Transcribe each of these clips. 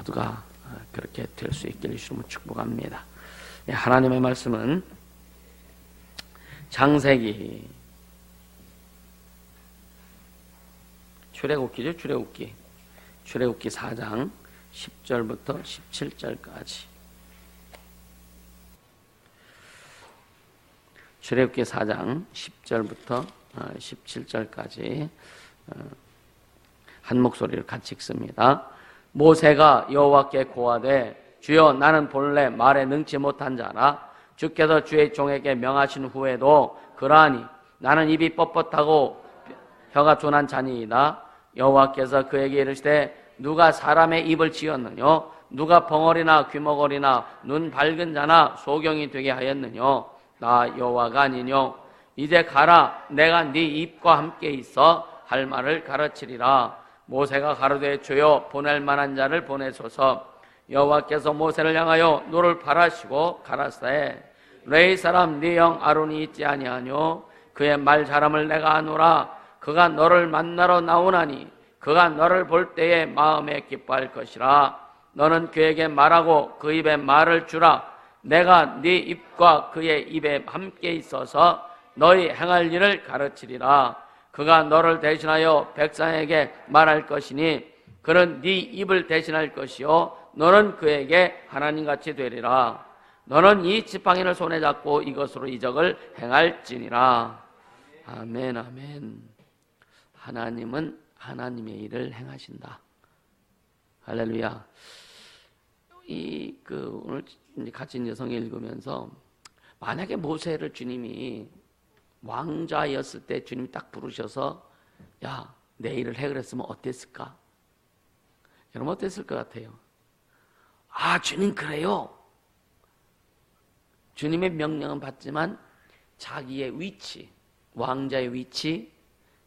모두가 그렇게 될 수 있기를 주님으로 축복합니다. 하나님의 말씀은 창세기 출애굽기죠. 출애굽기 4장 10절부터 17절까지. 출애굽기 4장 10절부터 17절까지 한 목소리를 같이 읽습니다. 모세가 여호와께 고하되 주여 나는 본래 말에 능치 못한 자라 주께서 주의 종에게 명하신 후에도 그러하니 나는 입이 뻣뻣하고 혀가 둔한 자니이다. 여호와께서 그에게 이르시되 누가 사람의 입을 지었느냐 누가 벙어리나 귀머거리나 눈 밝은 자나 소경이 되게 하였느냐 나 여호와가 아니뇨. 이제 가라 내가 네 입과 함께 있어 할 말을 가르치리라. 모세가 가로되 주여 보낼 만한 자를 보내소서. 여호와께서 모세를 향하여 노를 바라시고 가라사대 레위 사람 네 형 아론이 있지 아니하뇨. 그의 말 잘함을 내가 아노라. 그가 너를 만나러 나오나니 그가 너를 볼 때에 마음에 기뻐할 것이라. 너는 그에게 말하고 그 입에 말을 주라. 내가 네 입과 그의 입에 함께 있어서 너희 행할 일을 가르치리라. 그가 너를 대신하여 백성에게 말할 것이니 그는 네 입을 대신할 것이요 너는 그에게 하나님같이 되리라. 너는 이 지팡이를 손에 잡고 이것으로 이적을 행할지니라. 아멘 아멘. 하나님은 하나님의 일을 행하신다. 할렐루야. 오늘 같이 성경 읽으면서 만약에 모세를 주님이 왕자였을 때 주님이 딱 부르셔서 야, 내 일을 해 그랬으면 어땠을까? 여러분 어땠을 것 같아요? 아, 주님 그래요. 주님의 명령은 받지만 자기의 위치, 왕자의 위치,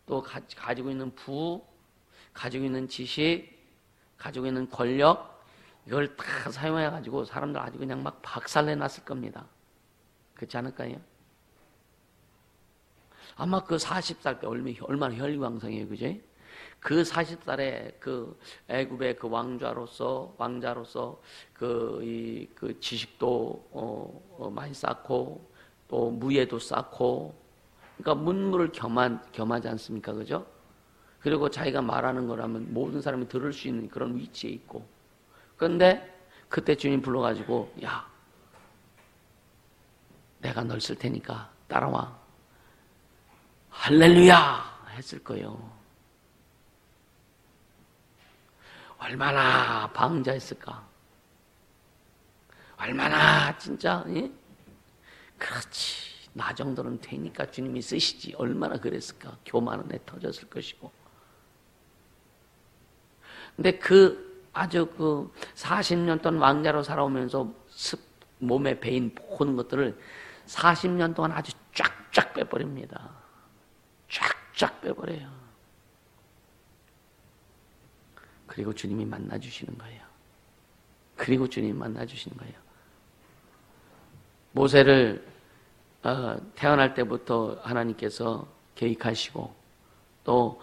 또 가지고 있는 부, 가지고 있는 지식, 가지고 있는 권력 이걸 다 사용해가지고 사람들 아주 그냥 막 박살내놨을 겁니다. 그렇지 않을까요? 아마 그 40살 때 얼마나 혈기왕성해요, 그지? 그 40살에 그 애굽의 그 왕자로서 그 지식도 많이 쌓고 또 무예도 쌓고 그러니까 문무를 겸하지 않습니까, 그죠? 그리고 자기가 말하는 거라면 모든 사람이 들을 수 있는 그런 위치에 있고. 그런데 그때 주님 불러가지고 야, 내가 널 쓸 테니까 따라와. 할렐루야 했을 거예요. 얼마나 방자했을까? 얼마나 진짜 그렇지 나 정도는 되니까 주님이 쓰시지 얼마나 그랬을까? 교만은 애 터졌을 것이고. 근데 아주 40년 동안 왕자로 살아오면서 몸에 배인 모든 것들을 40년 동안 아주 쫙쫙 빼버립니다. 쫙쫙 빼버려요. 그리고 주님이 만나주시는 거예요. 모세를 태어날 때부터 하나님께서 계획하시고 또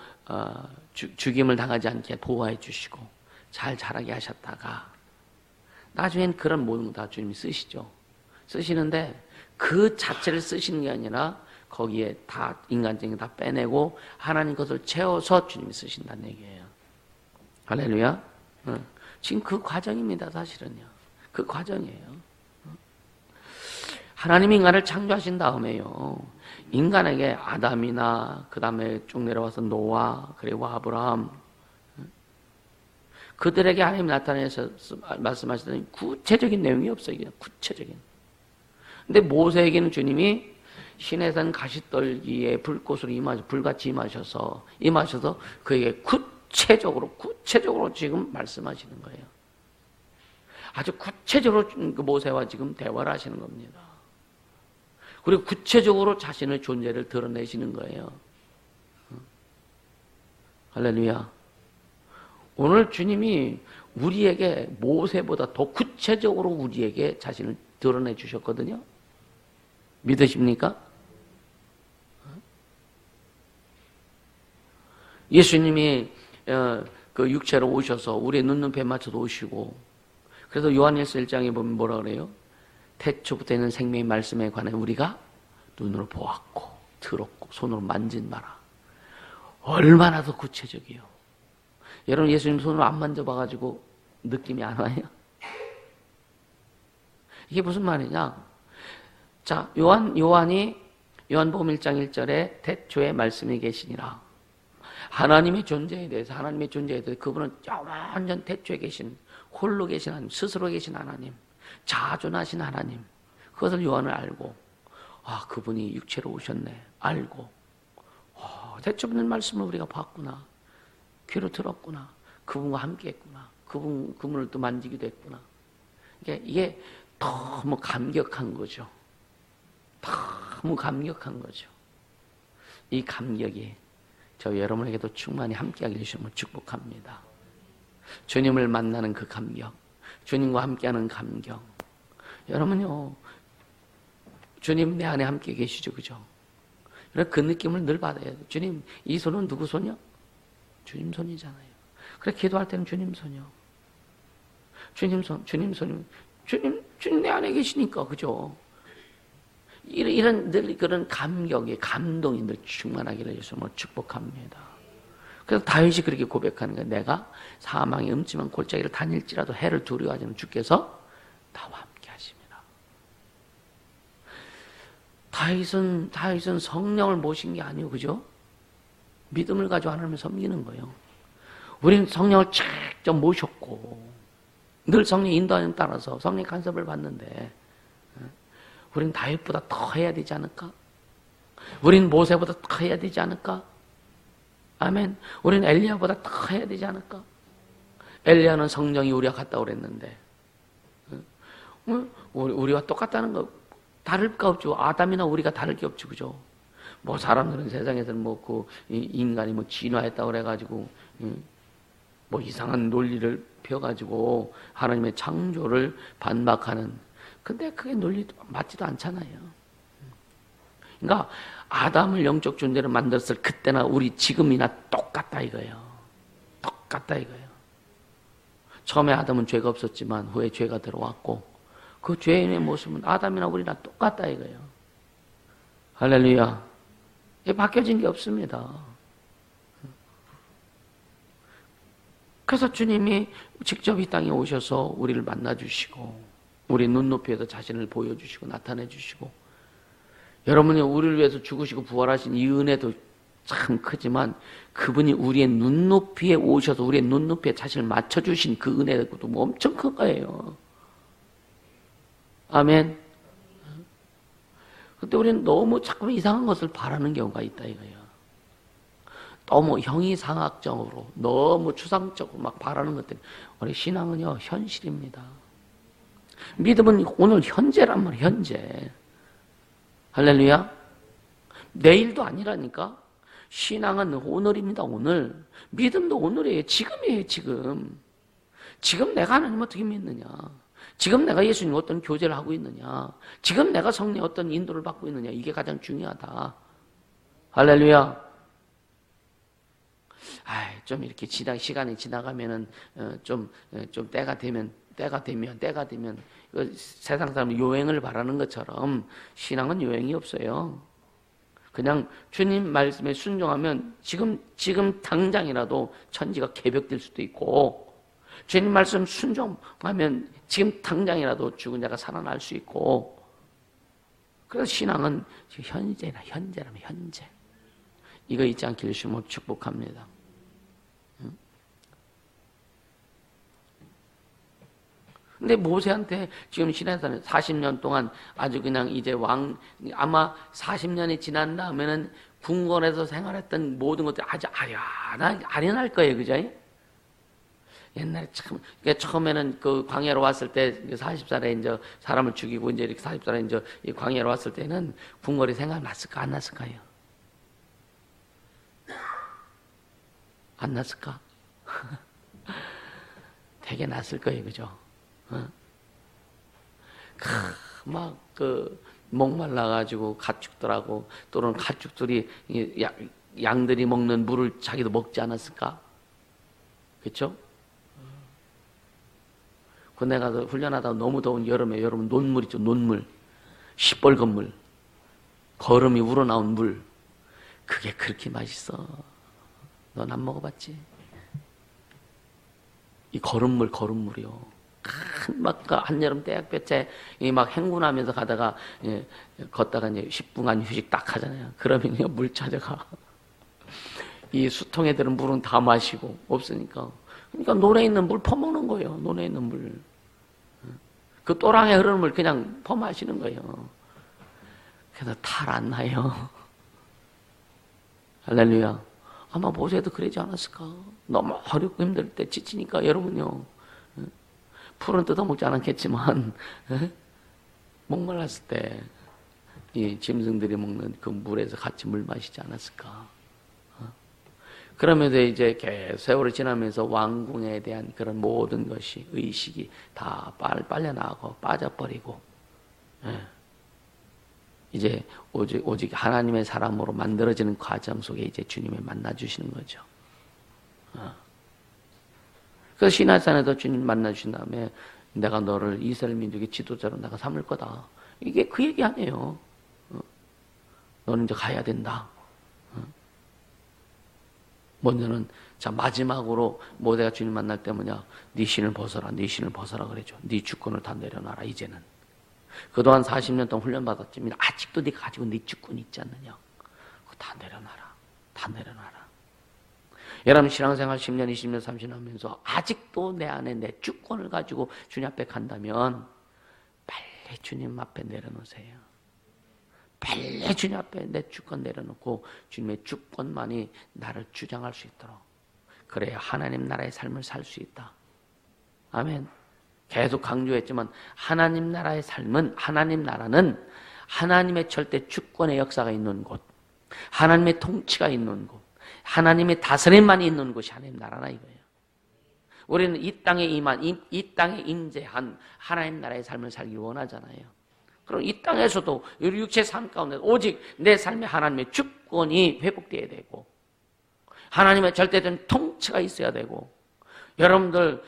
죽임을 당하지 않게 보호해 주시고 잘 자라게 하셨다가 나중엔 그런 모든 거 다 주님이 쓰시죠. 쓰시는데 그 자체를 쓰시는 게 아니라 거기에 다 인간적인 다 빼내고 하나님 것을 채워서 주님이 쓰신다는 얘기예요. 할렐루야. 지금 그 과정입니다. 사실은요. 그 과정이에요. 하나님이 인간을 창조하신 다음에요. 인간에게 아담이나 그 다음에 쭉 내려와서 노아 그리고 아브라함 그들에게 하나님이 나타내서 말씀하시더니 구체적인 내용이 없어요. 그냥 구체적인. 근데 모세에게는 주님이 시내산 가시떨기에 불꽃으로 불같이 임하셔서 그에게 구체적으로 지금 말씀하시는 거예요. 아주 구체적으로 그 모세와 지금 대화를 하시는 겁니다. 그리고 구체적으로 자신의 존재를 드러내시는 거예요. 할렐루야. 오늘 주님이 우리에게 모세보다 더 구체적으로 우리에게 자신을 드러내 주셨거든요. 믿으십니까? 예수님이 그 육체로 오셔서 우리의 눈높이에 맞춰서 오시고, 그래서 요한일서 1장에 보면 뭐라 그래요? 태초부터 있는 생명의 말씀에 관해 우리가 눈으로 보았고 들었고 손으로 만진 바라. 얼마나 더 구체적이요. 여러분 예수님 손으로 안 만져봐가지고 느낌이 안 와요? 이게 무슨 말이냐? 자, 요한복음 1장 1절에 태초에 말씀이 계시니라. 하나님의 존재에 대해서 그분은 완전 태초에 계신, 홀로 계신 하나님, 스스로 계신 하나님, 자존하신 하나님. 그것을 요한을 알고, 아, 그분이 육체로 오셨네. 알고, 태초에 있는 말씀을 우리가 봤구나. 귀로 들었구나. 그분과 함께 했구나. 그분을 또 만지기도 했구나. 이게 너무 감격한 거죠. 너무 감격한 거죠. 이 감격이 저 여러분에게도 충만히 함께하게 해주시면 축복합니다. 주님을 만나는 그 감격, 주님과 함께하는 감격. 여러분요, 주님 내 안에 함께 계시죠, 그죠? 그 느낌을 늘 받아야 돼요. 주님, 이 손은 누구 손이요? 주님 손이잖아요. 그래, 기도할 때는 주님 손이요. 주님 내 안에 계시니까, 그죠? 이런 늘 그런 감격이, 감동이 늘 충만하기를 예수 뭐 축복합니다. 그래서 다윗이 그렇게 고백하는 거예요. 내가 사망의 음침한 골짜기를 다닐지라도 해를 두려워하지 않는 주께서 나와 함께 하십니다. 다윗은 성령을 모신 게 아니고, 그죠? 믿음을 가지고 하나님을 섬기는 거예요. 우리는 성령을 직접 모셨고, 늘 성령 인도하는 따라서 성령 간섭을 받는데, 우린 다윗보다 더 해야 되지 않을까? 우린 모세보다 더 해야 되지 않을까? 아멘. 우린 엘리야보다 더 해야 되지 않을까? 엘리야는 성령이 우리와 같다고 그랬는데, 우리와 똑같다는 거 다를 거 없죠. 아담이나 우리가 다를 게 없죠, 그죠? 뭐 사람들은 세상에서는 인간이 진화했다고 그래가지고 뭐 이상한 논리를 펴가지고 하나님의 창조를 반박하는. 근데 그게 논리 맞지도 않잖아요. 그러니까 아담을 영적 존재로 만들었을 그때나 우리 지금이나 똑같다 이거예요. 똑같다 이거예요. 처음에 아담은 죄가 없었지만 후에 죄가 들어왔고 그 죄인의 모습은 아담이나 우리나 똑같다 이거예요. 할렐루야. 이게 바뀌어진 게 없습니다. 그래서 주님이 직접 이 땅에 오셔서 우리를 만나주시고 우리 눈높이에서 자신을 보여주시고 나타내주시고, 여러분이 우리를 위해서 죽으시고 부활하신 이 은혜도 참 크지만 그분이 우리의 눈높이에 오셔서 우리의 눈높이에 자신을 맞춰주신 그 은혜도 뭐 엄청 큰 거예요. 아멘. 근데 우리는 너무 자꾸 이상한 것을 바라는 경우가 있다 이거예요. 너무 형이상학적으로 너무 추상적으로 막 바라는 것들. 우리 신앙은요 현실입니다. 믿음은 오늘 현재란 말이에요. 현재. 할렐루야. 내일도 아니라니까. 신앙은 오늘입니다. 오늘. 믿음도 오늘이에요. 지금이에요. 지금 내가 하나님 어떻게 믿느냐. 지금 내가 예수님 어떤 교제를 하고 있느냐. 지금 내가 성령의 어떤 인도를 받고 있느냐. 이게 가장 중요하다. 할렐루야. 좀 이렇게 시간이 지나가면은 좀 때가 되면 세상 사람은 요행을 바라는 것처럼 신앙은 요행이 없어요. 그냥 주님 말씀에 순종하면 지금 당장이라도 천지가 개벽될 수도 있고, 주님 말씀 순종하면 지금 당장이라도 죽은 자가 살아날 수 있고, 그래서 신앙은 현재라면 현재. 이거 잊지 않기를 주님으로 축복합니다. 근데 모세한테 지금 시내산에 40년 동안 아주 그냥 이제 아마 40년이 지난 다음에는 궁궐에서 생활했던 모든 것들이 아주 아련할 거예요. 그죠? 옛날에 처음에는 그 광야로 왔을 때 40살에 이제 사람을 죽이고 이제 이렇게 40살에 이제 이 광야로 왔을 때는 궁궐이 생각났을까? 안 났을까요? 안 났을까? 되게 났을 거예요. 그죠? 목말라가지고 가축들하고 또는 가축들이 양들이 먹는 물을 자기도 먹지 않았을까? 그렇죠? 군대 가서 훈련하다가 너무 더운 여름에 여러분 논물 있죠. 논물. 시뻘건 물. 거름이 우러나온 물. 그게 그렇게 맛있어. 넌 안 먹어봤지? 이 거름물이요. 막 한여름 대학볕에 막 행군하면서 가다가 걷다가 이제 10분간 휴식 딱 하잖아요. 그러면 물 찾아가. 이 수통에 들은 물은 다 마시고 없으니까. 그러니까 논에 있는 물 퍼먹는 거예요. 논에 있는 물. 그 또랑에 흐르는 물 그냥 퍼마시는 거예요. 그래서 탈 안 나요. 할렐루야. 아마 모세도 그러지 않았을까? 너무 어렵고 힘들 때 지치니까 여러분요. 풀은 뜯어먹지 않았겠지만 목말랐을 때 이 짐승들이 먹는 그 물에서 같이 물 마시지 않았을까? 그러면서 이제 세월이 지나면서 왕궁에 대한 그런 모든 것이 의식이 다 빨려나가고 빠져버리고 이제 오직 하나님의 사람으로 만들어지는 과정 속에 이제 주님을 만나주시는 거죠. 그래서 시나산에도 주님 만나주신 다음에 내가 너를 이스라엘 민족의 지도자로 내가 삼을 거다. 이게 그 얘기 아니에요. 너는 이제 가야 된다. 먼저는 자 마지막으로 모세가 주님 만날 때 뭐냐? 네 신을 벗어라. 네 신을 벗어라 그러죠. 네 주권을 다 내려놔라 이제는. 그동안 40년 동안 훈련받았지만 아직도 네가 가지고 네 주권이 있지 않느냐. 그거 다 내려놔라. 다 내려놔라. 여러분 신앙생활 10년, 20년, 30년 하면서 아직도 내 안에 내 주권을 가지고 주님 앞에 간다면 빨리 주님 앞에 내려놓으세요. 빨리 주님 앞에 내 주권 내려놓고 주님의 주권만이 나를 주장할 수 있도록 그래야 하나님 나라의 삶을 살 수 있다. 아멘. 계속 강조했지만 하나님 나라의 삶은 하나님 나라는 하나님의 절대 주권의 역사가 있는 곳, 하나님의 통치가 있는 곳, 하나님의 다스림만이 있는 곳이 하나님 나라나 이거예요. 우리는 이 땅에 임한 이 땅에 임재한 하나님 나라의 삶을 살기 원하잖아요. 그럼 이 땅에서도 우리 육체의 삶 가운데 오직 내 삶에 하나님의 주권이 회복되어야 되고 하나님의 절대적인 통치가 있어야 되고 여러분들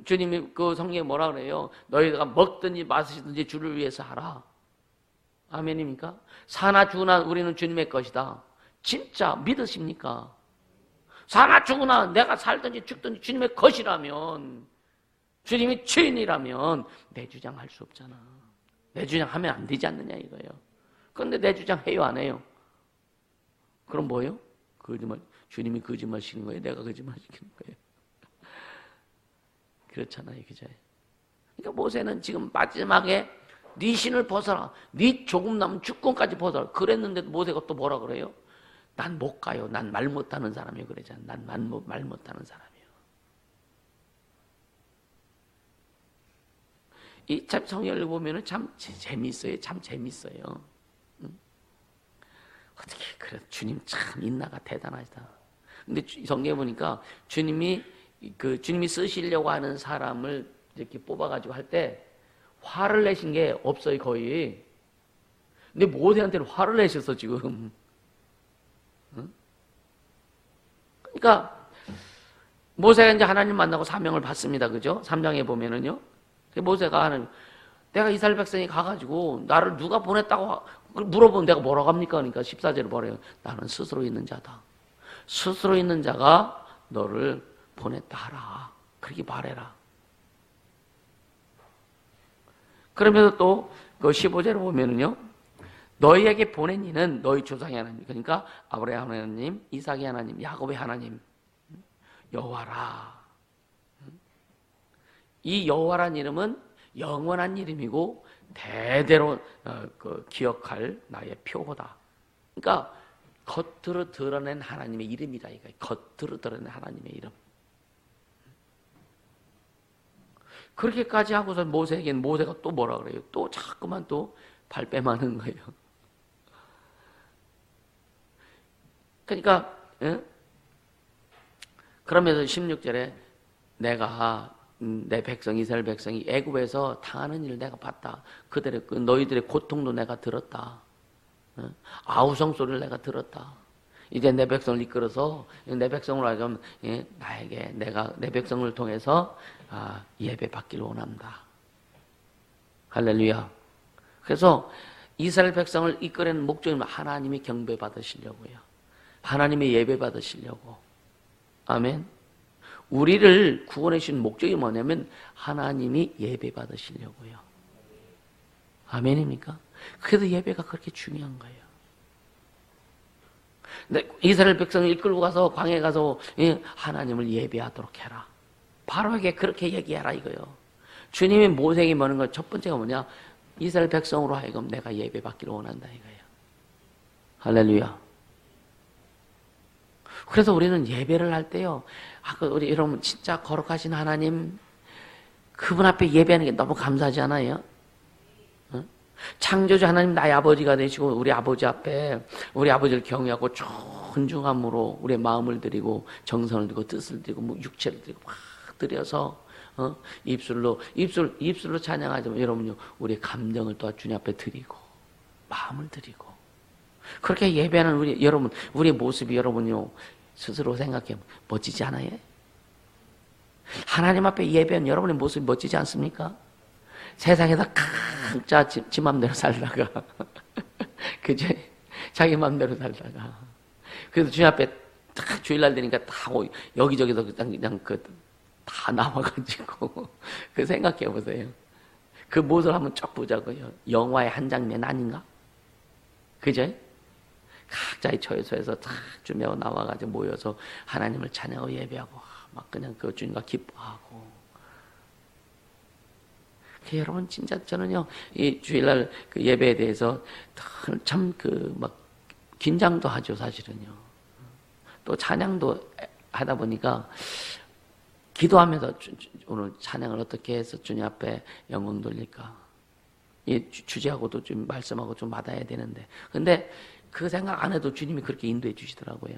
주님이 그 성경에 뭐라 그래요? 너희가 먹든지 마시든지 주를 위해서 하라. 아멘입니까? 사나 죽으나 우리는 주님의 것이다. 진짜 믿으십니까? 사나 죽으나 내가 살든지 죽든지 주님의 것이라면 주님이 주인이라면 내 주장할 수 없잖아. 내 주장하면 안 되지 않느냐 이거예요. 그런데 내 주장 해요 안 해요? 그럼 뭐예요? 거짓말. 주님이 거짓말 시키는 거예요? 내가 거짓말 시키는 거예요? 그렇잖아요. 그죠? 그러니까 모세는 지금 마지막에 네 신을 벗어라. 네 조금 남은 주권까지 벗어라. 그랬는데도 모세가 또 뭐라 그래요? 난 못 가요. 난 말 못하는 사람이에요. 그러잖아. 난 말 못하는 사람이에요. 이 참 성경을 보면은 참 재밌어요. 참 재밌어요. 어떻게 그래? 주님 참 인나가 대단하다. 근데 성경에 보니까 주님이 쓰시려고 하는 사람을 이렇게 뽑아가지고 할 때 화를 내신 게 없어요 거의. 근데 모세한테는 화를 내셨어 지금. 그러니까 모세가 이제 하나님 만나고 사명을 받습니다. 그죠? 3장에 보면은요. 모세가 하나님, 내가 이스라엘 백성이 가가지고 나를 누가 보냈다고 물어보면 내가 뭐라고 합니까? 그러니까 14절에 뭐래요? 나는 스스로 있는 자다. 스스로 있는 자가 너를 보냈다 하라. 그렇게 말해라. 그러면서 또 그 15절에 보면은요. 너희에게 보낸 이는 너희 조상의 하나님, 그러니까 아브라함 하나님, 이삭의 하나님, 야곱의 하나님 여호와라. 이 여호와란 이름은 영원한 이름이고 대대로 기억할 나의 표고다. 그러니까 겉으로 드러낸 하나님의 이름이다 이거. 겉으로 드러낸 하나님의 이름. 그렇게까지 하고서 모세에게는 모세가 또 뭐라 그래요? 또 자꾸만 또 발뺌하는 거예요. 그러니까 그러면서 16절에 내가 내 백성 이스라엘 백성이 애굽에서 당하는 일을 내가 봤다. 너희들의 고통도 내가 들었다. 아우성 소리를 내가 들었다. 이제 내 백성을 이끌어서 내 백성으로 하여금 나에게 내가 내 백성을 통해서 예배 받기를 원한다. 할렐루야. 그래서 이스라엘 백성을 이끌어낸 목적은 하나님이 경배 받으시려고요. 하나님의 예배 받으시려고. 아멘. 우리를 구원해 주신 목적이 뭐냐면 하나님이 예배 받으시려고요. 아멘입니까? 그래서 예배가 그렇게 중요한 거예요. 이스라엘 백성을 이끌고 가서 광야에 가서 하나님을 예배하도록 해라. 바로에게 그렇게 얘기하라 이거요. 주님이 모세에게 뭐는 거 첫 번째가 뭐냐? 이스라엘 백성으로 하여금 내가 예배 받기를 원한다 이거예요. 할렐루야. 그래서 우리는 예배를 할 때요. 우리 여러분 진짜 거룩하신 하나님 그분 앞에 예배하는 게 너무 감사하지 않아요? 창조주 하나님 나의 아버지가 되시고 우리 아버지 앞에 우리 아버지를 경외하고 존중함으로 우리의 마음을 드리고 정성을 드리고 뜻을 드리고 육체를 드리고 막 드려서 입술로 찬양하지만 여러분요 우리의 감정을 또 주님 앞에 드리고 마음을 드리고 그렇게 예배하는 우리의 모습이 여러분요 스스로 생각해 멋지지 않아요? 하나님 앞에 예배하는 여러분의 모습이 멋지지 않습니까? 세상에서 각자 지 맘대로 살다가 그죠? 자기 맘대로 살다가 그래서 주님 앞에 딱 주일날 되니까 다 여기저기서 그냥 다 나와가지고 그 생각해 보세요. 그 모습을 한번 쫙 보자고요. 영화의 한 장면 아닌가? 그죠? 각자의 처소에서 다 준비하고 나와가지고 모여서 하나님을 찬양하고 예배하고 막 그냥 그 주님과 기뻐하고. 여러분 진짜 저는요 이 주일날 그 예배에 대해서 참 막 긴장도 하죠 사실은요. 또 찬양도 하다 보니까 기도하면서 오늘 찬양을 어떻게 해서 주님 앞에 영광 돌릴까? 이 주제하고도 좀 말씀하고 좀 받아야 되는데, 근데 그 생각 안 해도 주님이 그렇게 인도해 주시더라고요.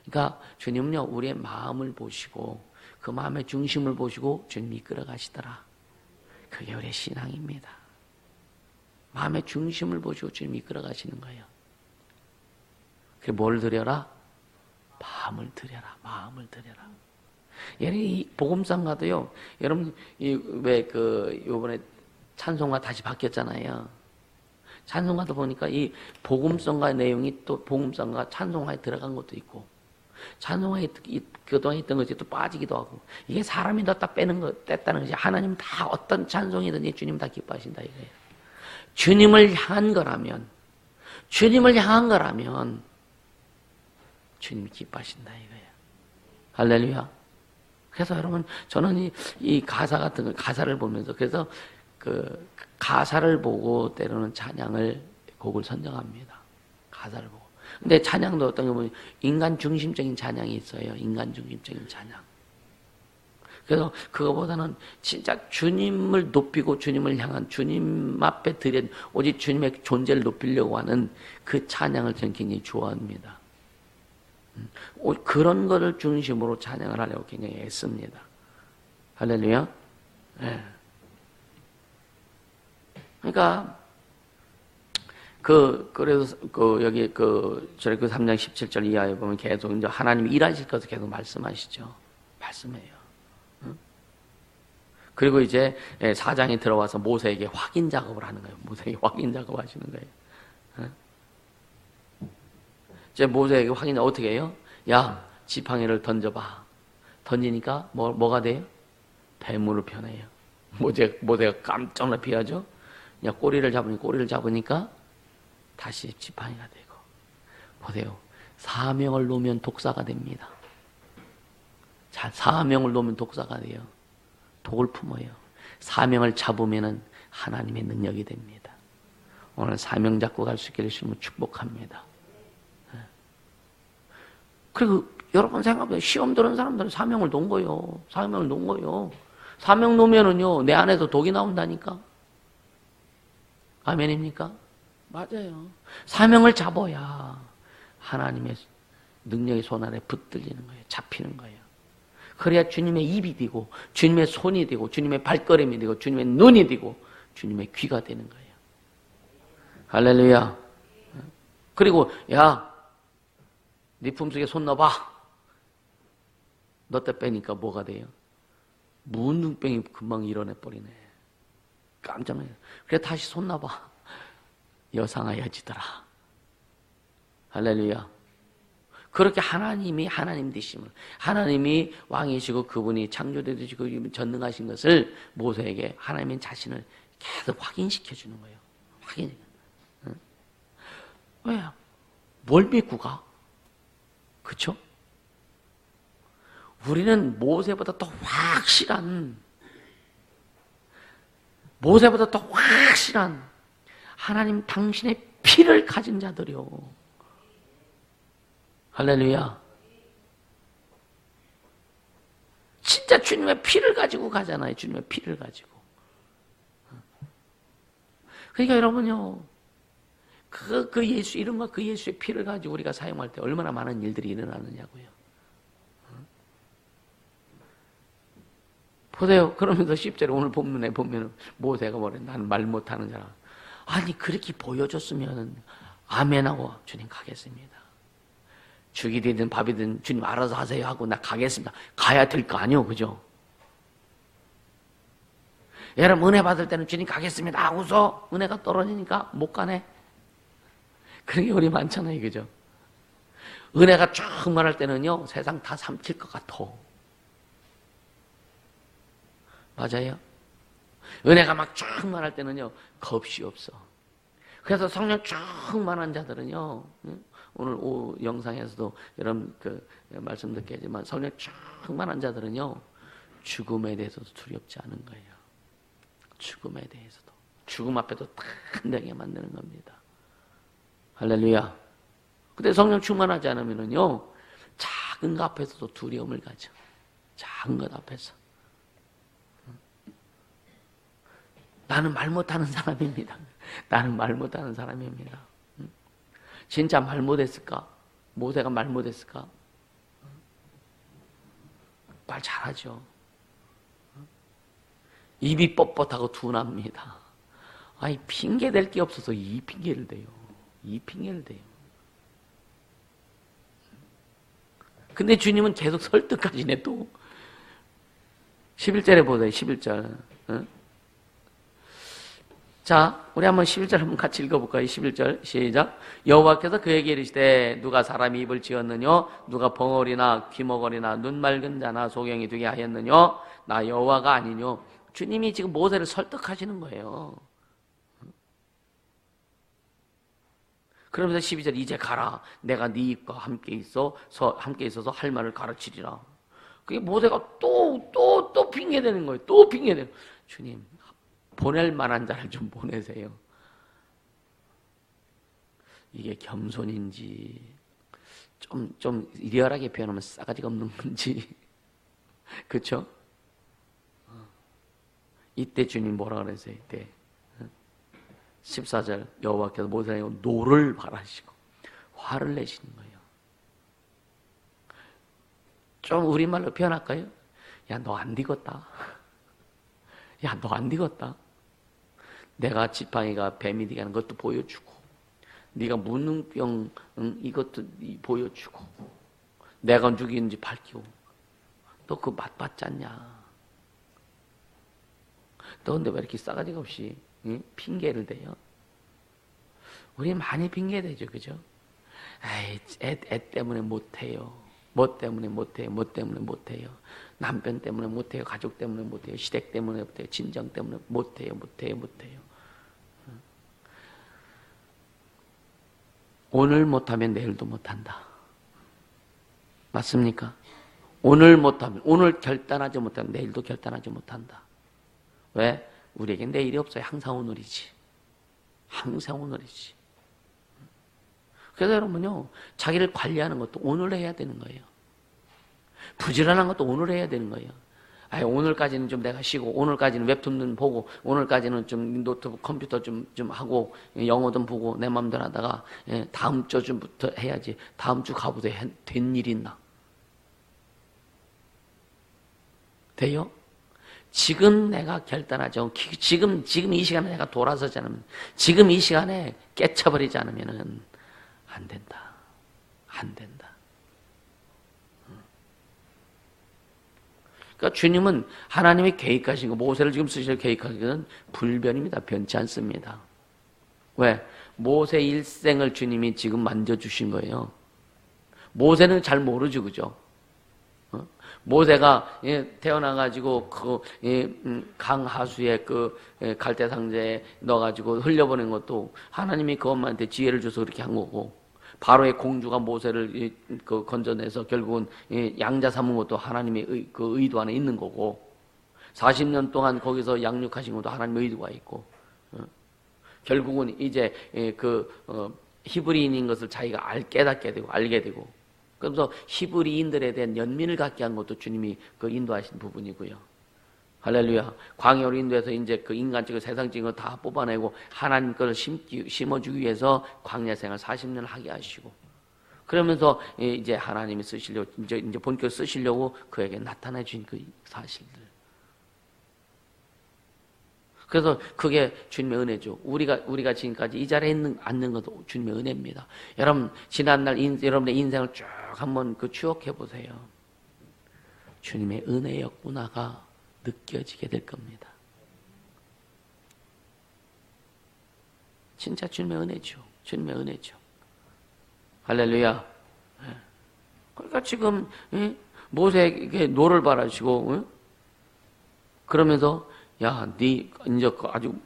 그러니까 주님은요 우리의 마음을 보시고 그 마음의 중심을 보시고 주님이 이끌어 가시더라. 그게 우리의 신앙입니다. 마음의 중심을 보시고 주님이 이끌어 가시는 거예요. 그게 뭘 드려라? 마음을 드려라. 마음을 드려라. 이 복음성가도요. 여러분 왜 요번에 찬송가 다시 바뀌었잖아요. 찬송가도 보니까 이 복음성가 내용이 또 복음성가 찬송가에 들어간 것도 있고 찬송가에 그동안 있던 것이 또 빠지기도 하고 이게 사람이 넣었다 뺐다는 것이 하나님 다 어떤 찬송이든지 주님 다 기뻐하신다 이거예요. 주님을 향한 거라면 주님이 기뻐하신다 이거예요. 할렐루야. 그래서 여러분 저는 이 가사 같은 거 가사를 보면서 그래서 그 가사를 보고 때로는 곡을 선정합니다. 가사를 보고. 근데 찬양도 어떤 게 보면 인간 중심적인 찬양이 있어요. 인간 중심적인 찬양. 그래서 그거보다는 진짜 주님을 높이고 주님을 향한 주님 앞에 드린 오직 주님의 존재를 높이려고 하는 그 찬양을 저는 굉장히 좋아합니다. 그런 거를 중심으로 찬양을 하려고 굉장히 애씁니다. 할렐루야. 네. 그러니까 그래서 여기 저희 3장 17절 이하에 보면 계속 이제 하나님이 일하실 것을 계속 말씀하시죠. 말씀해요. 응? 그리고 이제 4장에 들어와서 모세에게 확인 작업을 하는 거예요. 모세에게 확인 작업 하시는 거예요. 응? 이제 모세에게 확인 어떻게 해요? 야, 지팡이를 던져봐. 던지니까 뭐가 돼요? 뱀으로 변해요. 모세가 깜짝 놀라죠. 그냥 꼬리를 잡으니까 다시 지팡이가 되고. 보세요. 사명을 놓으면 독사가 됩니다. 자, 사명을 놓으면 독사가 돼요. 독을 품어요. 사명을 잡으면은 하나님의 능력이 됩니다. 오늘 사명 잡고 갈 수 있기를 주님을 축복합니다. 그리고 여러분 생각해보세요. 시험 들은 사람들은 사명을 놓은 거예요. 사명을 놓은 거예요. 사명 놓으면은요, 내 안에서 독이 나온다니까. 아멘입니까? 맞아요. 사명을 잡아야 하나님의 능력의 손 아래 붙들리는 거예요. 잡히는 거예요. 그래야 주님의 입이 되고, 주님의 손이 되고, 주님의 발걸음이 되고, 주님의 눈이 되고, 주님의 귀가 되는 거예요. 할렐루야. 그리고, 야, 네 품속에 손 넣어봐. 넣었다 빼니까 뭐가 돼요? 문둥병이 금방 일어나버리네. 깜짝 놀래. 그래 다시 손 넣어봐. 여상하여지더라. 할렐루야. 그렇게 하나님이 하나님 되심을, 하나님이 왕이시고 그분이 창조되시고 전능하신 것을 모세에게 하나님의 자신을 계속 확인시켜 주는 거예요. 확인. 응? 왜? 뭘 믿고 가? 그쵸? 우리는 모세보다 더 확실한 하나님 당신의 피를 가진 자들이요. 할렐루야. 진짜 주님의 피를 가지고 가잖아요. 주님의 피를 가지고. 그러니까 여러분요, 그 예수 이름과 그 예수의 피를 가지고 우리가 사용할 때 얼마나 많은 일들이 일어나느냐고요. 보세요. 그러면서 10절에 오늘 본문에 보면 모세가 뭐래? 난 말 못하는 자라. 아니 그렇게 보여줬으면 아멘하고 주님 가겠습니다. 죽이 되든 밥이든 주님 알아서 하세요 하고 나 가겠습니다. 가야 될 거 아니요, 그죠? 여러분 은혜 받을 때는 주님 가겠습니다 하고서 은혜가 떨어지니까 못 가네. 그런 게 우리 많잖아요, 그죠? 은혜가 충만할 때는요 세상 다 삼킬 것 같아. 맞아요? 은혜가 막 충만할 때는요 겁이 없어. 그래서 성령 충만한 자들은요, 오늘 영상에서도 여러분 말씀 듣게 하지만 성령 충만한 자들은요 죽음에 대해서도 두렵지 않은 거예요. 죽음에 대해서도. 죽음 앞에도 단단하게 만드는 겁니다. 할렐루야. 근데 성령 충만하지 않으면요 작은 것 앞에서도 두려움을 가져. 작은 것 앞에서. 나는 말 못하는 사람입니다. 나는 말 못하는 사람입니다. 진짜 말 못했을까? 모세가 말 못했을까? 말 잘하죠. 입이 뻣뻣하고 둔합니다. 아니 핑계 댈 게 없어서 이 핑계를 대요. 이 핑계를 대요. 근데 주님은 계속 설득하시네 또. 11절에 보세요. 11절. 응? 자, 우리 한번 11절 한번 같이 읽어볼까요? 11절 시작. 여호와께서 그에게 이르시되 누가 사람이 입을 지었느뇨? 누가 벙어리나 귀머거리나 눈 맑은 자나 소경이 되게 하였느뇨? 나 여호와가 아니뇨? 주님이 지금 모세를 설득하시는 거예요. 그러면서 12절 이제 가라. 내가 네 입과 함께 있어서 할 말을 가르치리라. 그게 모세가 또 핑계대는 거예요. 또 핑계대는 거예요. 주님 보낼 만한 자를 좀 보내세요. 이게 겸손인지 좀 리얼하게 표현하면 싸가지가 없는 건지 그렇죠? 이때 주님 뭐라 그랬어요? 이때 14절 여호와께서 모세에게 노를 발하시고 화를 내시는 거예요. 좀 우리말로 표현할까요? 야 너 안 되겠다. 야 너 안 되겠다. 내가 지팡이가 뱀이 되게 하는 것도 보여주고 네가 문둥병 이것도 보여주고 내가 누구인지 밝히고 너 그거 맛봤지 않냐. 너 근데 왜 이렇게 싸가지가 없이 핑계를 대요? 우리 많이 핑계대죠, 그죠? 에이, 애 때문에 못해요. 뭐 때문에 못해요. 뭐 때문에 못해요. 남편 때문에 못해요. 가족 때문에 못해요. 시댁 때문에 못해요. 친정 때문에 못해요. 오늘 못하면 내일도 못한다. 맞습니까? 오늘 못하면, 오늘 결단하지 못하면 내일도 결단하지 못한다. 왜? 우리에겐 내일이 없어요. 항상 오늘이지. 항상 오늘이지. 그래서 여러분요, 자기를 관리하는 것도 오늘 해야 되는 거예요. 부지런한 것도 오늘 해야 되는 거예요. 아니, 오늘까지는 좀 내가 쉬고, 오늘까지는 웹툰 좀 보고, 오늘까지는 좀 노트북 컴퓨터 좀 하고, 영어 좀 보고, 내 맘대로 하다가, 다음 주부터 해야지. 다음 주 가보세요. 된 일 있나? 돼요? 지금 내가 결단하죠. 지금 이 시간에 내가 돌아서지 않으면, 지금 이 시간에 깨쳐버리지 않으면은, 안 된다. 안 된다. 그러니까 주님은 하나님이 계획하신 거, 모세를 지금 쓰실 계획하신 것은 불변입니다. 변치 않습니다. 왜? 모세 일생을 주님이 지금 만져주신 거예요. 모세는 잘 모르죠, 그죠? 모세가 태어나가지고 강 하수에 갈대 상자에 넣어가지고 흘려보낸 것도 하나님이 그 엄마한테 지혜를 줘서 그렇게 한 거고, 바로의 공주가 모세를 건져내서 결국은 양자 삼은 것도 하나님의 그 의도 안에 있는 거고, 40년 동안 거기서 양육하신 것도 하나님의 의도가 있고, 결국은 이제 히브리인인 것을 자기가 깨닫게 되고 알게 되고, 그러면서 히브리인들에 대한 연민을 갖게 한 것도 주님이 인도하신 부분이고요. 할렐루야. 광야로 인도해서 이제 인간적인 세상적인 거 다 뽑아내고 하나님 것을 심어주기 위해서 광야 생활 40년을 하게 하시고, 그러면서 이제 하나님이 쓰시려고, 이제 본격 쓰시려고 그에게 나타내 주신 그 사실들. 그래서 그게 주님의 은혜죠. 우리가 지금까지 이 자리에 앉는 것도 주님의 은혜입니다. 여러분, 지난날 여러분의 인생을 쭉 한번 추억해 보세요. 주님의 은혜였구나가 느껴지게 될 겁니다. 진짜 주님의 은혜죠. 주님의 은혜죠. 할렐루야. 그러니까 지금 모세에게 노를 바라시고, 그러면서 야, 이제 아주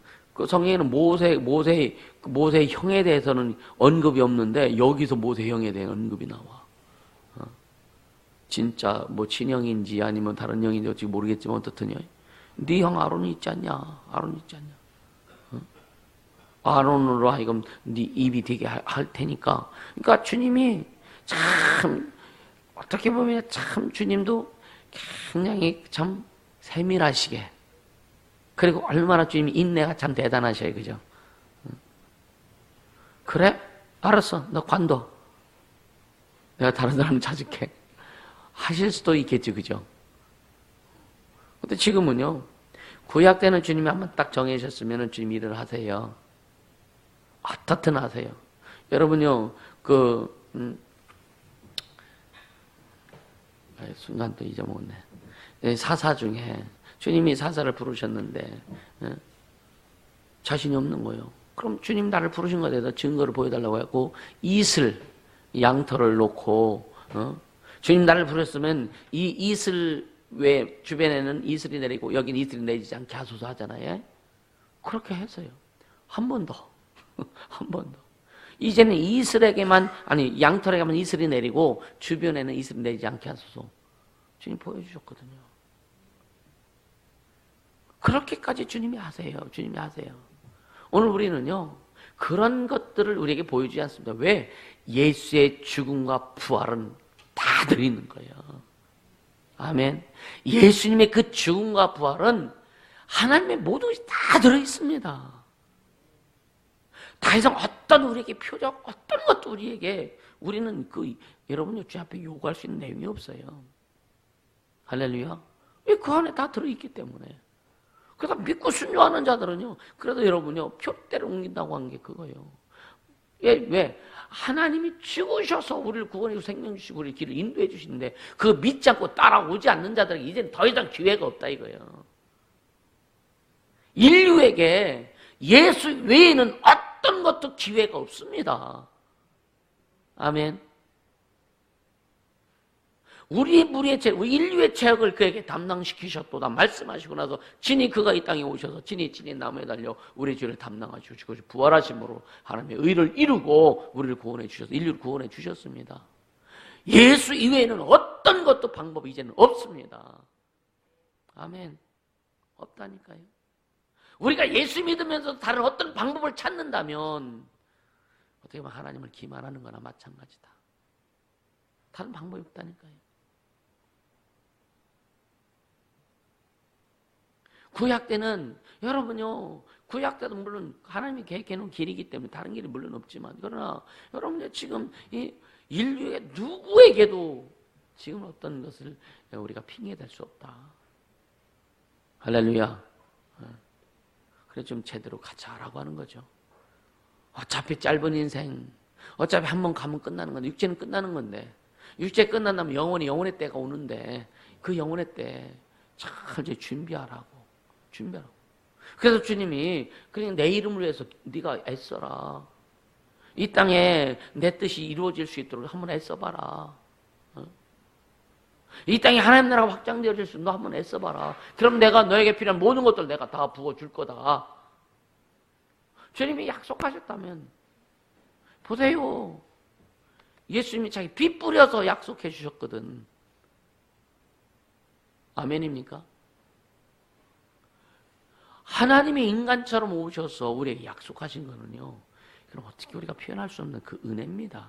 성경에는 모세의 형에 대해서는 언급이 없는데 여기서 모세 형에 대한 언급이 나와. 진짜 친형인지 아니면 다른 형인지 어찌 모르겠지만 어떻더니 네 형 아론이 있지 않냐? 아론이 있지 않냐? 아론으로 하여금 네 입이 되게 할 테니까. 그러니까 주님이 참 어떻게 보면 참 주님도 굉장히 참 세밀하시게, 그리고 얼마나 주님이 인내가 참 대단하셔요. 그죠? 그래? 알았어. 너 관둬. 내가 다른 사람 찾을게. 하실 수도 있겠지. 그죠? 근데 지금은요, 구약 때는 주님이 한번 딱 정해주셨으면 주님이 일을 하세요. 어떻든 하세요. 여러분요, 순간 또 잊어먹었네. 사사 중에 주님이 사사를 부르셨는데 자신이 없는 거예요. 그럼 주님 나를 부르신 것에 대해서 증거를 보여달라고 했고, 이슬, 양털을 놓고 주님 나를 부르셨으면 이 이슬 외 주변에는 이슬이 내리고 여기는 이슬이 내리지 않게 하소서 하잖아요. 그렇게 했어요. 한 번 더. 한 번 더. 이제는 양털에게만 이슬이 내리고 주변에는 이슬이 내리지 않게 하소서. 주님 보여주셨거든요. 그렇게까지 주님이 하세요. 주님이 하세요. 오늘 우리는요, 그런 것들을 우리에게 보여주지 않습니다. 왜? 예수의 죽음과 부활은 다 들어있는 거예요. 아멘. 예수님의 그 죽음과 부활은 하나님의 모든 것이 다 들어있습니다. 더 이상 어떤 우리에게 표적, 어떤 것도 우리는 여러분이 주 앞에 요구할 수 있는 내용이 없어요. 할렐루야. 왜? 그 안에 다 들어있기 때문에. 그래서 믿고 순종하는 자들은요, 그래도 여러분요, 표대를 옮긴다고 한 게 그거예요. 왜? 하나님이 죽으셔서 우리를 구원해주고 생명 주시고 우리 길을 인도해 주시는데, 그거 믿지 않고 따라오지 않는 자들에게 이제는 더 이상 기회가 없다 이거예요. 인류에게 예수 외에는 어떤 것도 기회가 없습니다. 아멘. 우리 인류의 죄악을 그에게 담당시키셨도다 말씀하시고 나서 진히 그가 이 땅에 오셔서 진히 나무에 달려 우리의 죄를 담당하시고 부활하심으로 하나님의 의를 이루고 우리를 구원해 주셔서 인류를 구원해 주셨습니다. 예수 이외에는 어떤 것도 방법이 이제는 없습니다. 아멘. 없다니까요. 우리가 예수 믿으면서 다른 어떤 방법을 찾는다면 어떻게 보면 하나님을 기만하는 거나 마찬가지다. 다른 방법이 없다니까요. 구약 때는 여러분요, 구약 때도 물론 하나님이 계획해 놓은 길이기 때문에 다른 길이 물론 없지만, 그러나 여러분들 지금 이 인류의 누구에게도 지금 어떤 것을 우리가 핑계댈 수 없다. 할렐루야. 그래 좀 제대로 가자라고 하는 거죠. 어차피 짧은 인생, 어차피 한 번 가면 끝나는 건데, 육체는 끝나는 건데, 육체 끝난다면 영원의 때가 오는데, 그 영원의 때 잘 이제 준비하라고. 그래서 주님이 그냥 내 이름을 위해서 네가 애써라. 이 땅에 내 뜻이 이루어질 수 있도록 한번 애써봐라. 이 땅에 하나님 나라가 확장되어질 수 있도록 너 한번 애써봐라. 그럼 내가 너에게 필요한 모든 것들 내가 다 부어줄 거다. 주님이 약속하셨다면 보세요. 예수님이 자기 피 뿌려서 약속해 주셨거든. 아멘입니까? 하나님이 인간처럼 오셔서 우리에게 약속하신 거는요, 그럼 어떻게 우리가 표현할 수 없는 그 은혜입니다.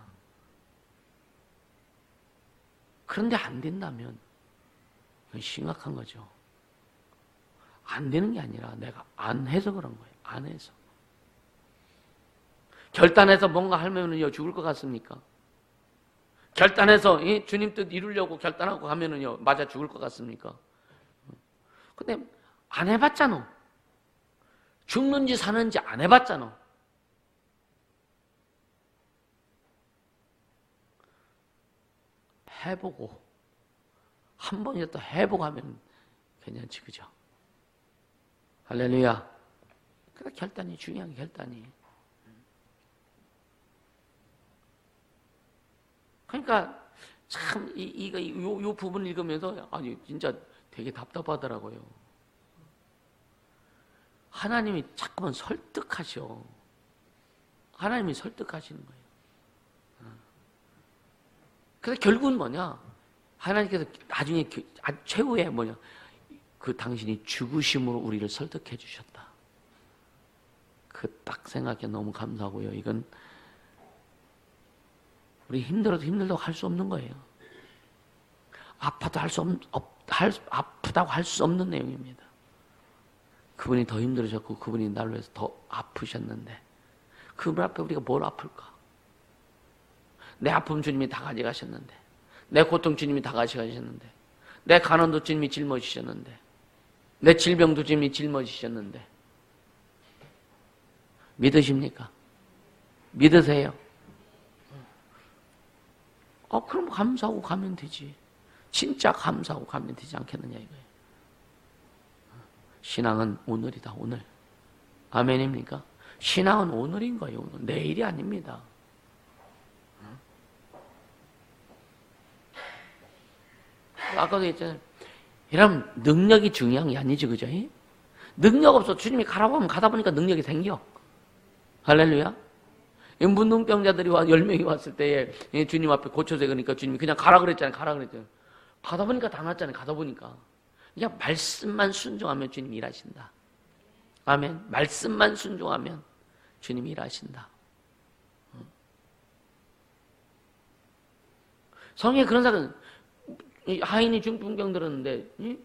그런데 안 된다면 그건 심각한 거죠. 안 되는 게 아니라 내가 안 해서 그런 거예요. 안 해서. 결단해서 뭔가 하면은요 죽을 것 같습니까? 결단해서 주님 뜻 이루려고 결단하고 하면은요 맞아 죽을 것 같습니까? 근데 안 해봤잖아. 죽는지 사는지 안 해봤잖아. 해보고 한 번이라도 해보고 하면 괜찮지, 그죠? 할렐루야. 그래 결단이 중요한 결단이. 그러니까 참 이 부분 읽으면서 아니 진짜 되게 답답하더라고요. 하나님이 자꾸만 설득하셔. 하나님이 설득하시는 거예요. 그래서 결국은 뭐냐? 하나님께서 나중에 최후에 뭐냐? 그 당신이 죽으심으로 우리를 설득해 주셨다. 그 딱 생각해 너무 감사하고요. 이건 우리 힘들어도 힘들다고 할 수 없는 거예요. 아파도 아프다고 할 수 없는 내용입니다. 그분이 더 힘들으셨고 그분이 나를 위해서 더 아프셨는데 그분 앞에 우리가 뭘 아플까? 내 아픔 주님이 다 가져가셨는데 내 고통 주님이 다 가져가셨는데 내 가난도 주님이 짊어지셨는데 내 질병도 주님이 짊어지셨는데 믿으십니까? 믿으세요? 그럼 감사하고 가면 되지. 진짜 감사하고 가면 되지 않겠느냐 이거예요. 신앙은 오늘이다, 오늘. 아멘입니까? 신앙은 오늘인 거예요, 오늘. 내일이 아닙니다. 아까도 했잖아요. 이러면 능력이 중요한 게 아니지, 그죠? 능력 없어. 주님이 가라고 하면 가다 보니까 능력이 생겨. 할렐루야. 문둥병자들이 10명이 왔을 때에 주님 앞에 고쳐서 그러니까 주님이 그냥 가라 그랬잖아요. 가라 그랬잖아요. 가다 보니까 다 났잖아요. 가다 보니까. 그냥 말씀만 순종하면 주님이 일하신다. 아멘. 말씀만 순종하면 주님이 일하신다. 성경에 그런 사람, 하인이 중풍병 들었는데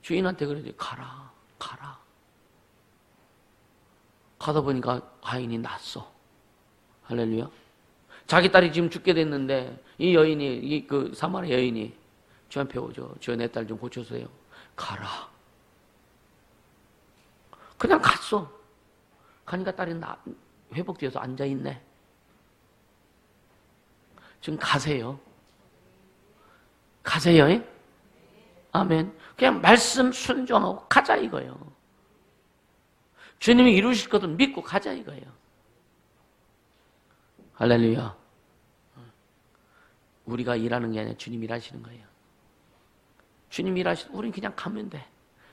주인한테 그러지. 가라. 가다 보니까 하인이 났어. 할렐루야. 자기 딸이 지금 죽게 됐는데 이 여인이 그 사마리아 여인이 주한테 오죠. 주여 내 딸 좀 고쳐서요. 가라. 그냥 갔어. 가니까 딸이 회복되어서 앉아있네. 지금 가세요. 아멘. 그냥 말씀 순종하고 가자 이거예요. 주님이 이루실 것을 믿고 가자 이거예요. 할렐루야. 우리가 일하는 게 아니라 주님 일하시는 거예요. 주님 우리는 그냥 가면 돼.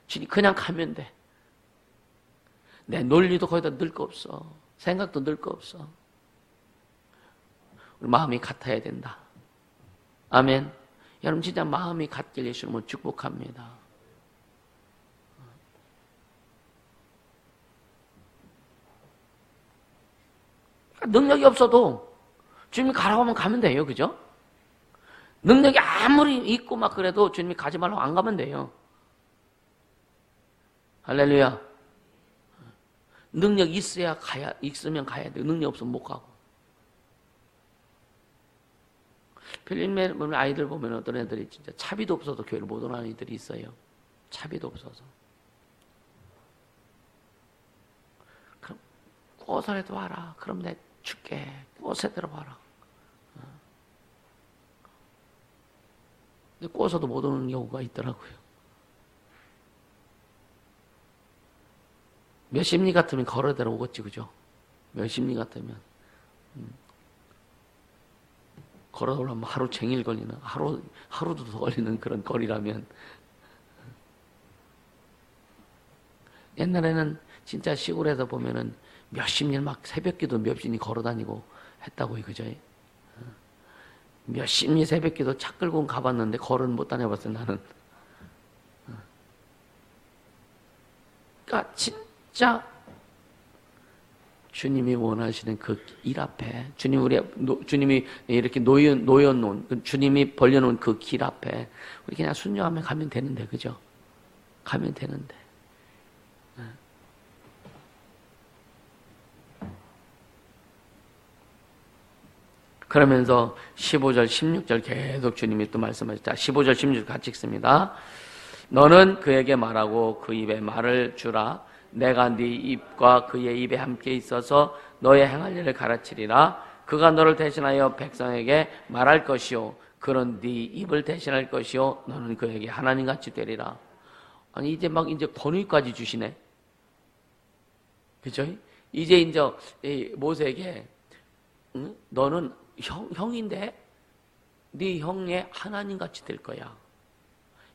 주님 그냥 가면 돼. 내 논리도 거기다 넣을 거 없어. 생각도 넣을 거 없어. 우리 마음이 같아야 된다. 아멘. 여러분 진짜 마음이 같길 예수님은 축복합니다. 능력이 없어도 주님이 가라고 하면 가면 돼요. 그죠? 능력이 아무리 있고 막 그래도 주님이 가지 말라고 안 가면 돼요. 할렐루야. 능력 있으면 가야 돼요. 능력 없으면 못 가고. 필립의 아이들 보면 어떤 애들이 진짜 차비도 없어서 교회를 못 오는 아이들이 있어요. 차비도 없어서. 그럼 꽃에도 와라. 그럼 내 줄게. 꽃에 들어와라. 근데 꼬서도 못 오는 경우가 있더라고요. 몇 십리 같으면 걸어대로 오겠지, 그죠? 몇 십리 같으면. 걸어 오려면 하루 종일 걸리는, 하루도 더 걸리는 그런 거리라면. 옛날에는 진짜 시골에서 보면은 몇십 년 막 새벽기도 몇십리 걸어 다니고 했다고요, 그죠? 몇십 리 새벽기도 차 끌고 가봤는데 걸은 못 다녀봤어요, 나는. 그러니까 진짜 주님이 원하시는 그 길 앞에, 주님이 이렇게 놓여놓은, 주님이 벌려놓은 그 길 앞에 우리 그냥 순종하면 가면 되는데, 그죠? 가면 되는데. 그러면서 15절, 16절 계속 주님이 또 말씀하셨다. 15절, 16절 같이 읽습니다. 너는 그에게 말하고 그 입에 말을 주라. 내가 네 입과 그의 입에 함께 있어서 너의 행할 일을 가르치리라. 그가 너를 대신하여 백성에게 말할 것이요 그런 네 입을 대신할 것이요 너는 그에게 하나님같이 되리라. 아니 이제 권위까지 주시네. 그죠? 이제 모세에게 너는 형인데 네 형의 하나님같이 될 거야.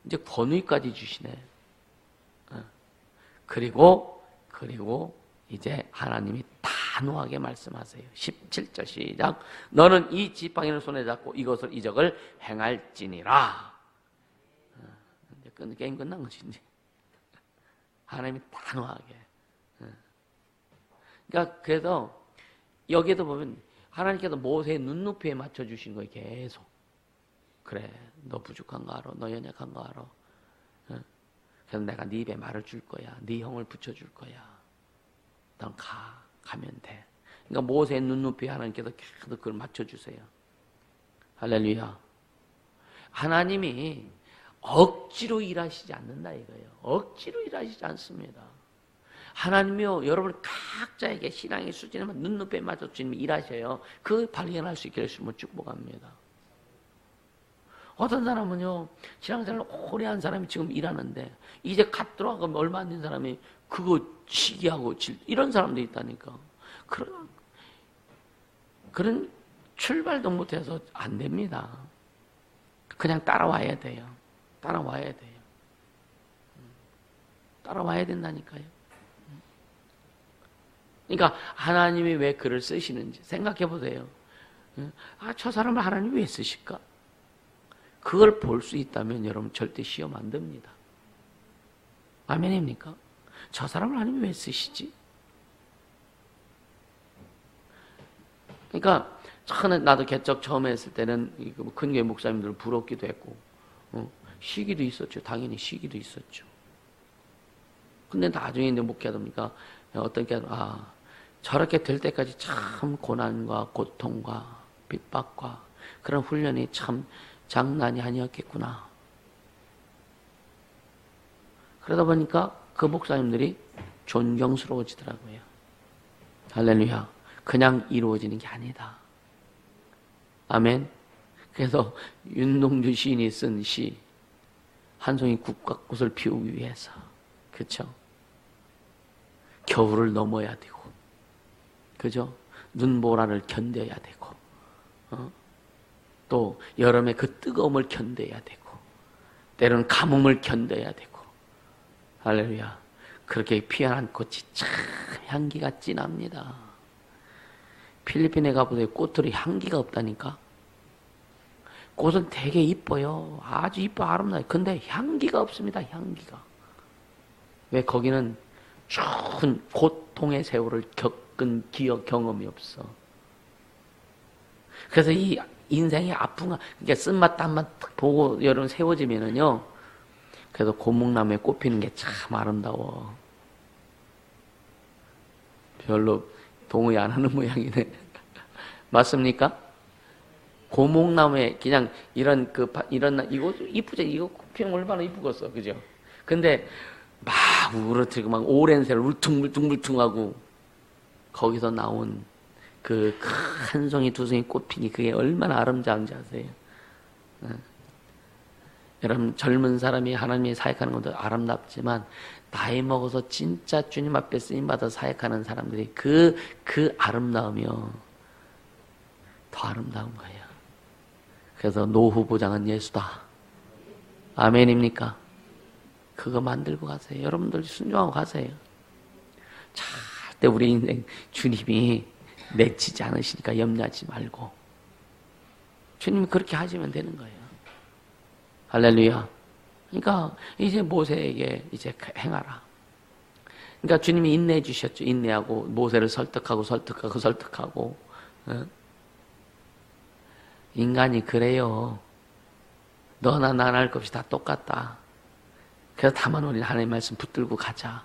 이제 권위까지 주시네. 그리고 이제 하나님이 단호하게 말씀하세요. 17절 시작. 너는 이 지팡이를 손에 잡고 이것을 이적을 행할지니라. 이제 게임 끝난 거지 이제. 하나님이 단호하게. 그러니까 그래서 여기에도 보면 하나님께서 모세의 눈높이에 맞춰주신 거예요. 계속. 그래, 너 부족한 거 알아. 너 연약한 거 알아. 그래서 내가 네 입에 말을 줄 거야. 네 형을 붙여줄 거야. 넌 가면 돼. 그러니까 모세의 눈높이에 하나님께서 계속 그걸 맞춰주세요. 할렐루야. 하나님이 억지로 일하시지 않는다 이거예요. 억지로 일하시지 않습니다. 하나님이요, 여러분 각자에게 신앙의 수준에 눈높이에 맞춰 주님이 일하셔요. 그 발견할 수 있게 해주시면 축복합니다. 어떤 사람은요, 신앙생활 오래 한 사람이 지금 일하는데 이제 갓 들어가면 얼마 안 된 사람이 그거 시기하고 이런 사람도 있다니까. 그런 출발도 못해서 안 됩니다. 그냥 따라와야 돼요. 따라와야 돼요. 따라와야 된다니까요. 그러니까 하나님이 왜 글을 쓰시는지 생각해 보세요. 저 사람을 하나님이 왜 쓰실까? 그걸 볼 수 있다면 여러분 절대 시험 안 듭니다. 아멘입니까? 저 사람을 하나님이 왜 쓰시지? 그러니까 나도 개척 처음에 했을 때는 큰 교회 목사님들 부럽기도 했고 시기도 있었죠. 당연히 시기도 있었죠. 근데 나중에 이제 목회하다 보니까 어떤 게 저렇게 될 때까지 참 고난과 고통과 핍박과 그런 훈련이 참 장난이 아니었겠구나. 그러다 보니까 그 목사님들이 존경스러워지더라고요. 할렐루야. 그냥 이루어지는 게 아니다. 아멘. 그래서 윤동주 시인이 쓴 시, 한 송이 국화꽃을 피우기 위해서, 그쵸? 겨울을 넘어야 되고, 그죠? 눈보라를 견뎌야 되고, 또 여름의 그 뜨거움을 견뎌야 되고, 때로는 가뭄을 견뎌야 되고, 할렐루야. 그렇게 피어난 꽃이 참 향기가 진합니다. 필리핀에 가보세요. 꽃들이 향기가 없다니까. 꽃은 되게 이뻐요. 아주 이뻐 아름다워요. 근데 향기가 없습니다. 향기가. 왜? 거기는 추운 고통의 세월을 겪은 경험이 없어. 그래서 이 인생의 아픔과 그러니까 쓴맛 단맛 보고 여러분 세워지면은요, 그래서 고목나무에 꽃 피는 게 참 아름다워. 별로 동의 안 하는 모양이네. 맞습니까? 고목나무에 그냥 이런 이거 이쁘죠? 이거 피는 얼마나 이쁘겠어, 그죠? 근데 막 울어뜨리고 막 오랜 세월 울퉁불퉁하고 거기서 나온 그 한 송이 두 송이 꽃 피기 그게 얼마나 아름다운지 아세요? 여러분 젊은 사람이 하나님이 사역하는 것도 아름답지만 나이 먹어서 진짜 주님 앞에 쓰임받아 사역하는 사람들이 그 아름다움이요 더 아름다운 거예요. 그래서 노후 보장은 예수다. 아멘입니까? 그거 만들고 가세요. 여러분들 순종하고 가세요. 절대 우리 인생 주님이 내치지 않으시니까 염려하지 말고 주님이 그렇게 하시면 되는 거예요. 할렐루야. 그러니까 이제 모세에게 이제 행하라. 그러니까 주님이 인내해 주셨죠. 인내하고 모세를 설득하고 인간이 그래요. 너나 나나 할 것 없이 다 똑같다. 그래서 다만 우리는 하나님의 말씀 붙들고 가자.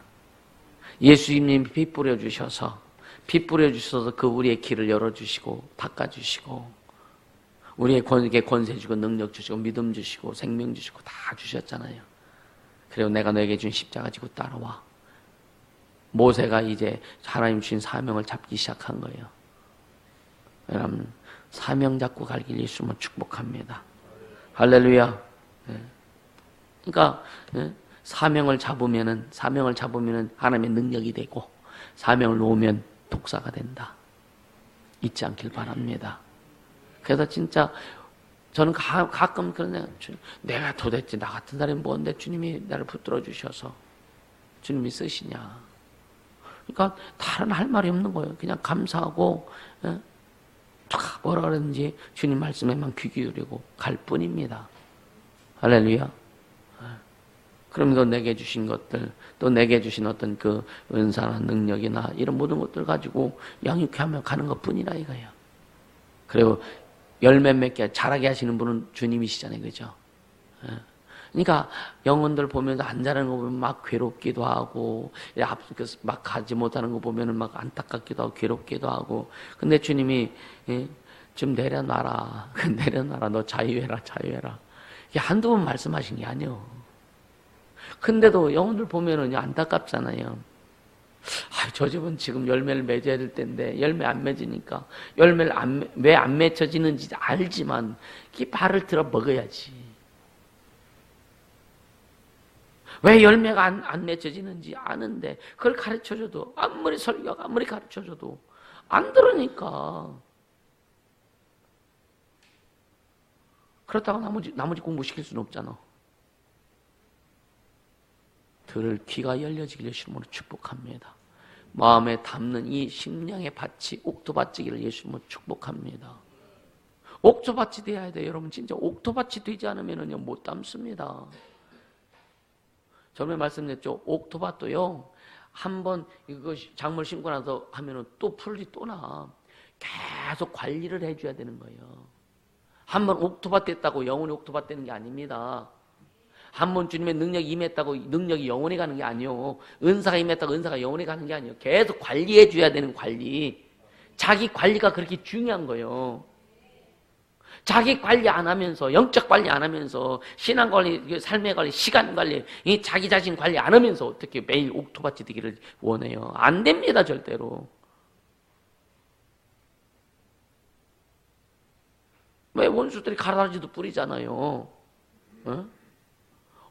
예수님이 피 뿌려주셔서 그 우리의 길을 열어주시고 닦아주시고 우리에게 권세 주고 능력 주시고 믿음 주시고 생명 주시고 다 주셨잖아요. 그리고 내가 너에게 준 십자가 지고 따라와. 모세가 이제 하나님 주신 사명을 잡기 시작한 거예요. 여러분 사명 잡고 갈 길 예수님은 축복합니다. 할렐루야. 그러니까 사명을 잡으면은 하나님의 능력이 되고 사명을 놓으면 독사가 된다. 잊지 않길 바랍니다. 그래서 진짜 저는 가끔 그런 생각, 내가 도대체 나 같은 사람이 뭔데 주님이 나를 붙들어 주셔서 주님이 쓰시냐. 그러니까 다른 할 말이 없는 거예요. 그냥 감사하고 뭐라 그러는지 주님 말씀에만 귀 기울이고 갈 뿐입니다. 할렐루야. 그럼 또 내게 주신 것들, 또 내게 주신 어떤 그 은사나 능력이나 이런 모든 것들 가지고 양육하며 가는 것 뿐이라 이거예요. 그리고 열매 맺게 자라게 하시는 분은 주님이시잖아요. 그죠? 그러니까 영혼들 보면서 안 자라는 거 보면 막 괴롭기도 하고 막 가지 못하는 거 보면 막 안타깝기도 하고 괴롭기도 하고 근데 주님이 좀 내려놔라. 내려놔라. 너 자유해라. 이게 한두 번 말씀하신 게 아니에요. 근데도 영혼들 보면은 안타깝잖아요. 저 집은 지금 열매를 맺어야 될 텐데 열매 안 맺으니까 열매를 왜 안 맺혀지는지 알지만 이 발을 들어 먹어야지. 왜 열매가 안 맺혀지는지 아는데 그걸 가르쳐줘도 아무리 설교가 아무리 가르쳐줘도 안 들으니까 그렇다고 나머지 공부시킬 수는 없잖아. 들을 귀가 열려지기를 예수님으로 축복합니다. 마음에 담는 이 심령의 밭이 옥토밭이기를 예수님으로 축복합니다. 옥토밭이 돼야 돼요. 여러분 진짜 옥토밭이 되지 않으면요 못 담습니다. 저번에 말씀드렸죠. 옥토밭도요 한번 이거 작물 심고 나서 하면은 또 풀이 또 나. 계속 관리를 해줘야 되는 거예요. 한번 옥토밭 됐다고 영원히 옥토밭 되는 게 아닙니다. 한번 주님의 능력이 임했다고 능력이 영원히 가는 게 아니요. 은사가 임했다고 은사가 영원히 가는 게 아니요. 계속 관리해 줘야 되는 관리. 자기 관리가 그렇게 중요한 거예요. 자기 관리 안 하면서 영적 관리 안 하면서 신앙 관리, 삶의 관리, 시간 관리, 자기 자신 관리 안 하면서 어떻게 매일 옥토밭이 되기를 원해요. 안 됩니다. 절대로. 왜 원수들이 가라지도 뿌리잖아요.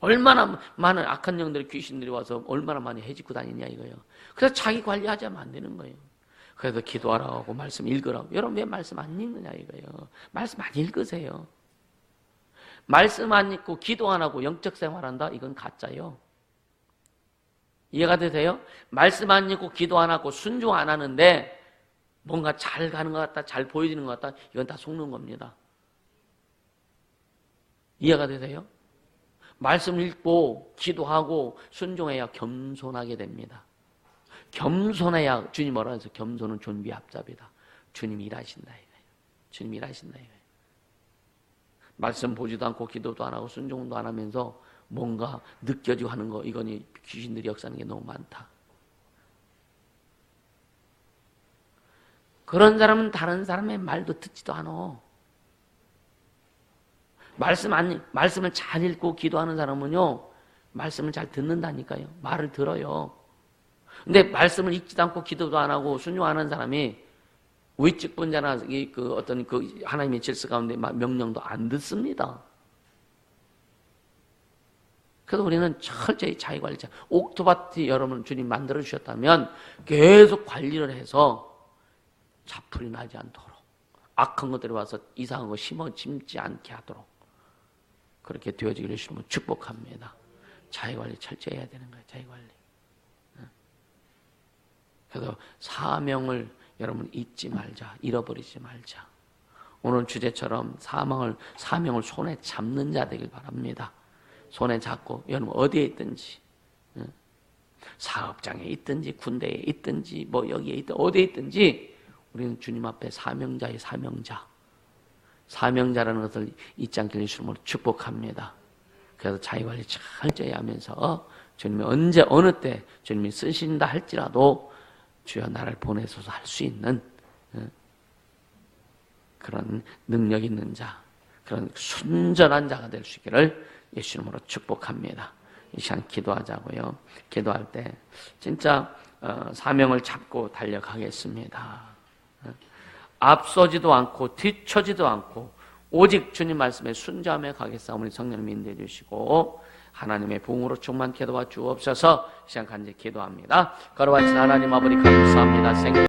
얼마나 많은 악한 영들의 귀신들이 와서 얼마나 많이 해집고 다니냐 이거예요. 그래서 자기 관리하지 않으면 안 되는 거예요. 그래서 기도하라고 하고 말씀 읽으라고. 여러분 왜 말씀 안 읽느냐 이거예요. 말씀 안 읽으세요. 말씀 안 읽고 기도 안 하고 영적 생활한다? 이건 가짜예요. 이해가 되세요? 말씀 안 읽고 기도 안 하고 순종 안 하는데 뭔가 잘 가는 것 같다, 잘 보여지는 것 같다, 이건 다 속는 겁니다. 이해가 되세요? 말씀 읽고 기도하고 순종해야 겸손하게 됩니다. 겸손해야 주님 뭐라 해서 겸손은 존귀 앞잡이다. 주님이 일하신다 이거예요. 주님이 일하신다 이거예요. 말씀 보지도 않고 기도도 안 하고 순종도 안 하면서 뭔가 느껴지고 하는 거 이거니 귀신들이 역사하는 게 너무 많다. 그런 사람은 다른 사람의 말도 듣지도 않아. 말씀을 잘 읽고 기도하는 사람은요, 말씀을 잘 듣는다니까요. 말을 들어요. 근데 말씀을 읽지도 않고 기도도 안 하고 순종 안 하는 사람이 위직분자나 어떤 하나님의 질서 가운데 명령도 안 듣습니다. 그래서 우리는 철저히 자기관리. 옥토바트 여러분 주님 만들어 주셨다면 계속 관리를 해서 잡풀이 나지 않도록, 악한 것들이 와서 이상한 거 심지 않게 하도록 그렇게 되어지기를 주시면 축복합니다. 자기관리 철저히 해야 되는 거예요. 자기관리. 그래서 사명을 여러분 잊지 말자. 잃어버리지 말자. 오늘 주제처럼 사명을 손에 잡는 자 되길 바랍니다. 손에 잡고 여러분 어디에 있든지, 사업장에 있든지 군대에 있든지 뭐 여기에 있든 어디에 있든지 우리는 주님 앞에 사명자의 사명자라는 것을 잊지 않게 해주심으로 축복합니다. 그래서 자기관리 철저히 하면서 주님이 언제 어느 때 주님이 쓰신다 할지라도 주여 나를 보내소서 할 수 있는 그런 능력 있는 자, 그런 순전한 자가 될 수 있기를 예수 이름으로 축복합니다. 이 시간 기도하자고요. 기도할 때 진짜 사명을 잡고 달려가겠습니다. 앞서지도 않고 뒤처지도 않고 오직 주님 말씀에 순종하며 가겠사오니 성령님 인도해 주시고 하나님의 부흥으로 충만케 도와 주옵소서. 이 시간 간절히 기도합니다. 거룩하신 하나님 아버지 감사합니다.